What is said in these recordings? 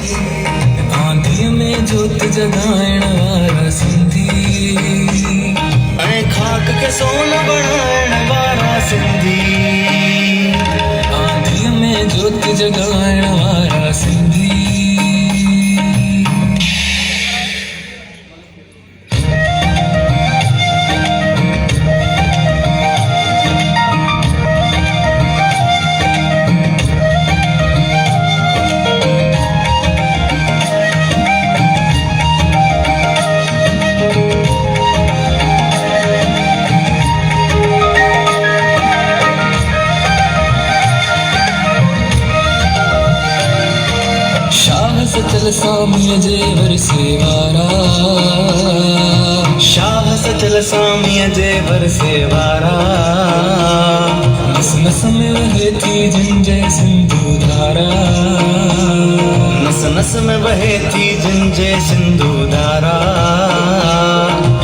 आंधी में जोत जगाइण वारा सिंधी, ऐं खाक के सोन बणाइण वारा सिंधी। आंधी में जोत जगाइण वारा सिंधी। सचल सामीअ जे वरसे वारा, शाह सचल सामीअ जे वरसे वारा। नस नस में वहे थी जिन जय सिंधु धारा, नस नस में बहे थी जिन जय सिंधु धारा।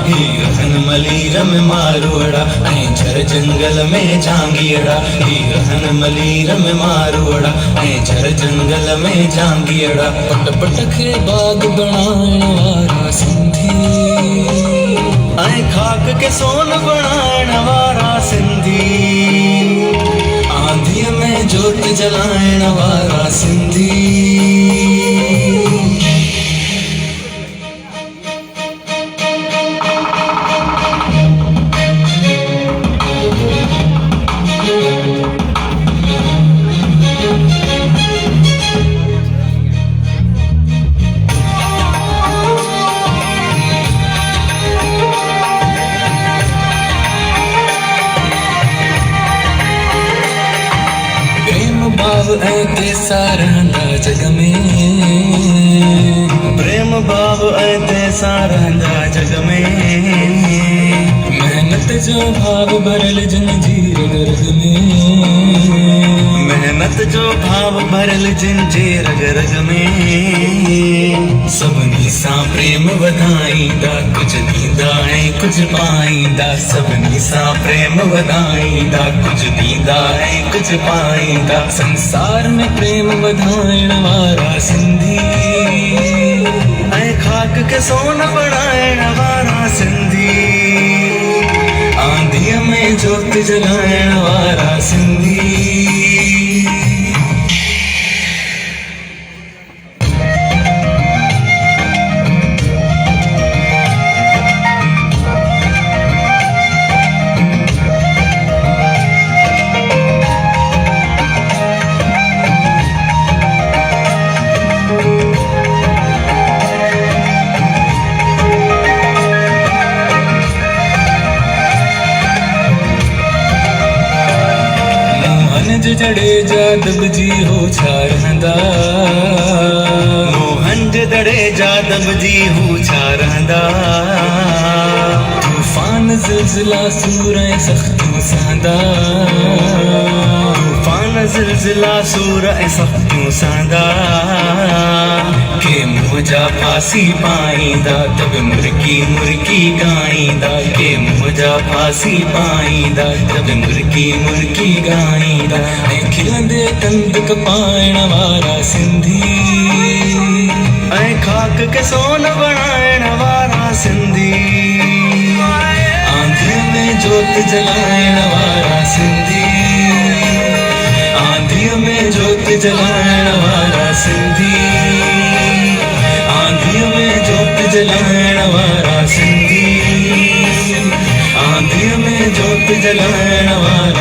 हीरहन मलीर में मारोड़ा, ऐं झर जंगल में झांगियड़ा। हीरहन मलीर में मारोड़ा, ऐं झर जंगल में झांगियड़ा। पट पट खे बाग बनाइण वारा सिंधी, ऐं खाक के सोन बणाइण वारा सिंधी। आंधीअ में जोत जलाइण वारा सिंधी। भाव ऐं तेसा रहंदा जग में, प्रेम भाव ऐं तेसा रहंदा जग में। मेहनत जो भाव भरल जिन जी रग रग में, मेहनत जो भाव भरल जिन जे रग रग में। सभिनी सां प्रेम वधाईंदा, कुछ ॾींदा ऐं कुछ पाईंदा। सभिनी सां प्रेम वधाईंदा, कुछ ॾींदा ऐं कुछ पाईंदा। संसार में प्रेम वधाइण वारा सिंधी, ऐं खाक के सोन बणाइण वारा सिंधी। आंधीअ में जोत जलाइण वारा सिंधी। मोहन जडेजा दबजी हो छा रहंदा, मोहन जडेजा दबजी हो छा रहंदा। तूफान ज़िलज़िला सूर ऐं सख़्तियूं सहंदा, तूफान ज़िलज़िला सूर ऐं सख़्तियूं सहंदा। के मुंहुं जा फांसी पाईंदा, तब मुर्की मुर्की ॻाईंदा। के मुंहुं जा फांसी पाईंदा, तब मुर्की मुर्की ॻाईंदा। ऐं खिलंदे कंद कपाइण वारा सिंधी, ऐं खाक के सोन बणाइण वारा सिंधी। आंधीअ में जोत जलाइण वारा सिंधी, आंधीअ में जोत जलाइण वारा सिंधी। आंधीअ में जोत जलाइण वारा सिंधी, आंधीअ में जोत जलाइण वारा